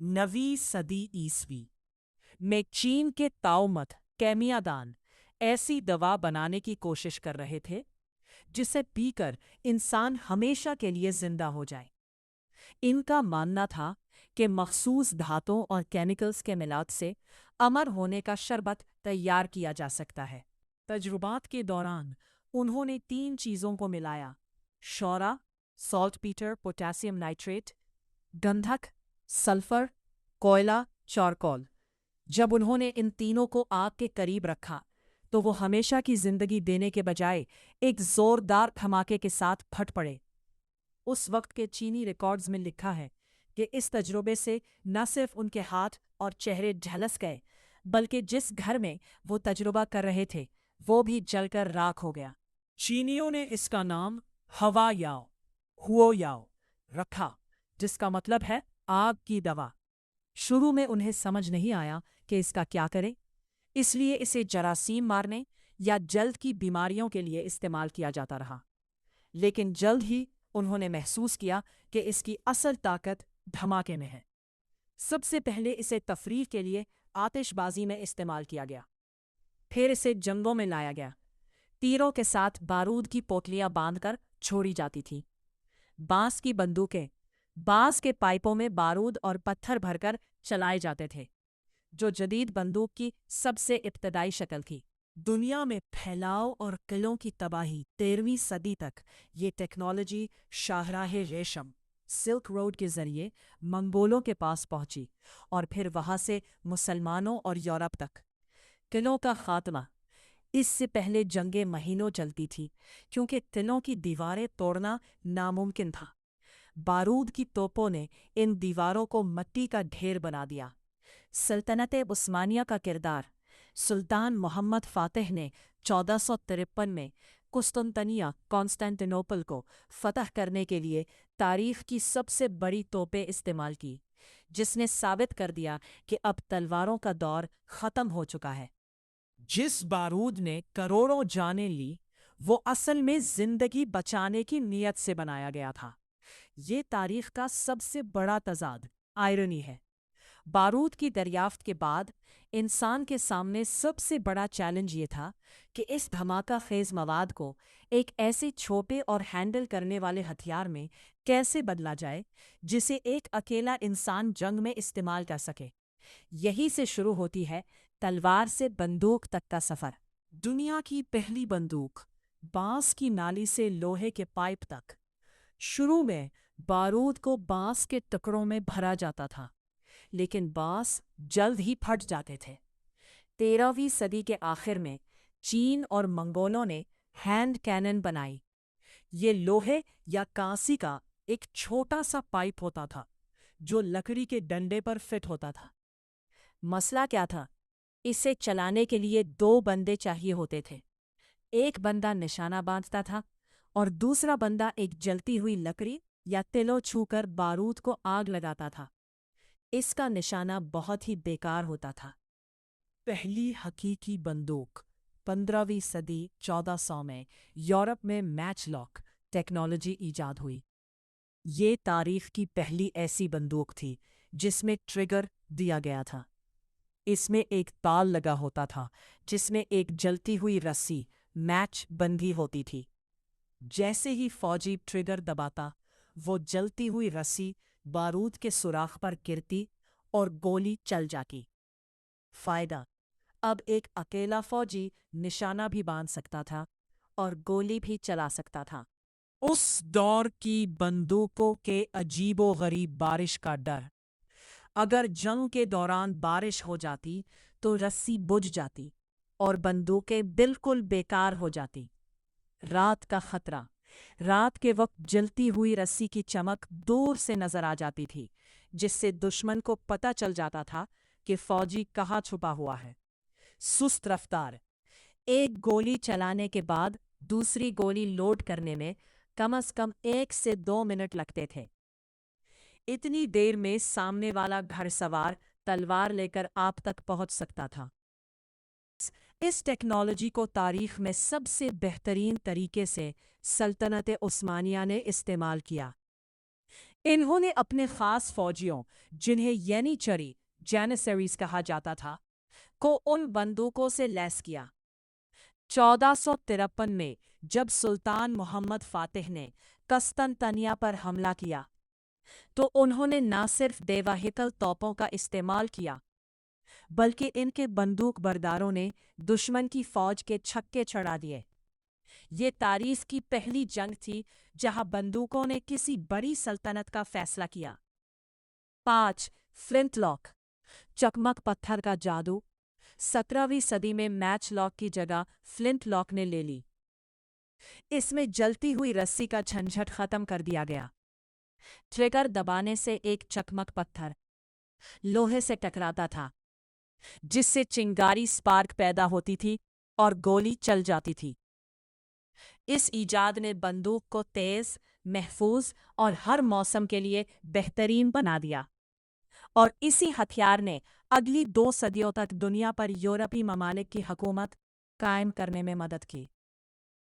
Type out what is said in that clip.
9वीं सदी ईस्वी में चीन के ताओमत कैमियादान ऐसी दवा बनाने की कोशिश कर रहे थे जिसे पीकर इंसान हमेशा के लिए जिंदा हो जाए। इनका मानना था कि मखसूस धातुओं और केमिकल्स के मिलाप से अमर होने का शरबत तैयार किया जा सकता है। तजुर्बात के दौरान उन्होंने 3 चीज़ों को मिलाया: Saura, salt Peter, potassium nitrate, गंधक, सल्फर, कोयला, चारकोल। जब उन्होंने इन तीनों को आग के करीब रखा तो वो हमेशा की जिंदगी देने के बजाय एक जोरदार धमाके के साथ फट पड़े। उस वक्त के चीनी रिकॉर्ड्स में लिखा है कि इस तजुर्बे से न सिर्फ उनके हाथ और चेहरे झलस गए, बल्कि जिस घर में वो तजुर्बा कर रहे थे वो भी जलकर राख हो गया। चीनियों ने इसका नाम हवा याओ, हुओ याओ रखा, जिसका मतलब है आग की दवा। शुरू में उन्हें समझ नहीं आया कि इसका क्या करें, इसलिए इसे जरासीम मारने या जल्द की बीमारियों के लिए इस्तेमाल किया जाता रहा। लेकिन जल्द ही उन्होंने महसूस किया कि इसकी असल ताकत धमाके में है। सबसे पहले इसे तफरीह के लिए आतिशबाजी में इस्तेमाल किया गया। फिर इसे जंगों में लाया गया। तीरों के साथ बारूद की पोटलियां बांधकर छोड़ी जाती थीं। बांस की बंदूकें बांस के पाइपों में बारूद और पत्थर भरकर चलाए जाते थे, जो जदीद बंदूक की सबसे इब्तदाई शक्ल थी। दुनिया में फैलाव और किलों की तबाही 13वीं सदी तक ये टेक्नोलॉजी शाहराह रेशम सिल्क रोड के जरिए मंगोलों के पास पहुंची और फिर वहां से मुसलमानों और यूरोप तक। किलों का खात्मा इससे पहले जंगें महीनों चलती थी, क्योंकि किलों की दीवारें तोड़ना नामुमकिन था। बारूद की तोपों ने इन दीवारों को मिट्टी का ढेर बना दिया। सल्तनत उस्मानिया का किरदार सुल्तान मोहम्मद फ़ातिह ने 1453 में कुस्तुनतनिया कॉन्स्टेंटिनोपल को फतह करने के लिए तारीख की सबसे बड़ी तोपें इस्तेमाल की, जिसने साबित कर दिया कि अब तलवारों का दौर ख़त्म हो चुका है। जिस बारूद ने करोड़ों जानें ली, वो असल में जिंदगी बचाने की नीयत से बनाया गया था। ये तारीख का सबसे बड़ा तजाद आयरनी है। बारूद की दरियाफ्त के बाद इंसान के सामने सबसे बड़ा चैलेंज ये था कि इस धमाका खेज मवाद को एक ऐसे छोटे और हैंडल करने वाले हथियार में कैसे बदला जाए जिसे एक अकेला इंसान जंग में इस्तेमाल कर सके। यही से शुरू होती है तलवार से बंदूक तक का सफ़र। दुनिया की पहली बंदूक, बांस की नाली से लोहे के पाइप तक। शुरू में बारूद को बांस के टुकड़ों में भरा जाता था, लेकिन बांस जल्द ही फट जाते थे। 13वीं सदी के आखिर में चीन और मंगोलों ने हैंड कैनन बनाई। ये लोहे या कांसी का एक छोटा सा पाइप होता था जो लकड़ी के डंडे पर फिट होता था। मसला क्या था? इसे चलाने के लिए 2 बंदे चाहिए होते थे। एक बंदा निशाना बांधता था और दूसरा बंदा एक जलती हुई लकड़ी या तिलो छूकर बारूद को आग लगाता था। इसका निशाना बहुत ही बेकार होता था। पहली हकीकी बंदूक 15वीं सदी 1400 में यूरोप में मैचलॉक टेक्नोलॉजी ईजाद हुई। ये तारीख की पहली ऐसी बंदूक थी जिसमें ट्रिगर दिया गया था। इसमें एक ताल लगा होता था जिसमें एक जलती हुई रस्सी मैच बंधी होती थी। जैसे ही फौजी ट्रिगर दबाता, वो जलती हुई रस्सी बारूद के सुराख पर गिरती और गोली चल जाती। फायदा: अब एक अकेला फौजी निशाना भी बांध सकता था और गोली भी चला सकता था। उस दौर की बंदूकों के अजीबो-गरीब बारिश का डर। अगर जंग के दौरान बारिश हो जाती तो रस्सी बुझ जाती और बंदूकें बिल्कुल बेकार हो जाती। रात का खतरा। रात के वक्त जलती हुई रस्सी की चमक दूर से नजर आ जाती थी, जिससे दुश्मन को पता चल जाता था कि फौजी कहाँ छुपा हुआ है। सुस्त रफ्तार। एक गोली चलाने के बाद दूसरी गोली लोड करने में कम से कम 1 से 2 मिनट लगते थे। इतनी देर में सामने वाला घड़सवार तलवार लेकर आप तक पहुंच सकता था। इस टेक्नोलॉजी को तारीख में सबसे बेहतरीन तरीके से सल्तनत उस्मानिया ने इस्तेमाल किया। इन्होंने अपने खास फौजियों, जिन्हें येनिचरी जैनिसरीज कहा जाता था, को उन बंदूकों से लैस किया। 1453 में जब सुल्तान मोहम्मद फातिह ने कस्तंतनिया पर हमला किया तो उन्होंने न सिर्फ देवाहिकल तोपों का इस्तेमाल किया बल्कि इनके बंदूक बरदारों ने दुश्मन की फौज के छक्के चढ़ा दिए। ये तारीख की पहली जंग थी जहां बंदूकों ने किसी बड़ी सल्तनत का फैसला किया। 5. फ्लिंटलॉक, चकमक पत्थर का जादू। 17वीं सदी में मैच लॉक की जगह फ्लिंट लॉक ने ले ली। इसमें जलती हुई रस्सी का झंझट खत्म कर दिया गया। ट्रिगर दबाने से एक चकमक पत्थर लोहे से टकराता था, जिससे चिंगारी स्पार्क पैदा होती थी और गोली चल जाती थी। इस ईजाद ने बंदूक को तेज, महफूज और हर मौसम के लिए बेहतरीन बना दिया, और इसी हथियार ने अगली 2 सदियों तक दुनिया पर यूरोपी ममालिक की हुकूमत कायम करने में मदद की।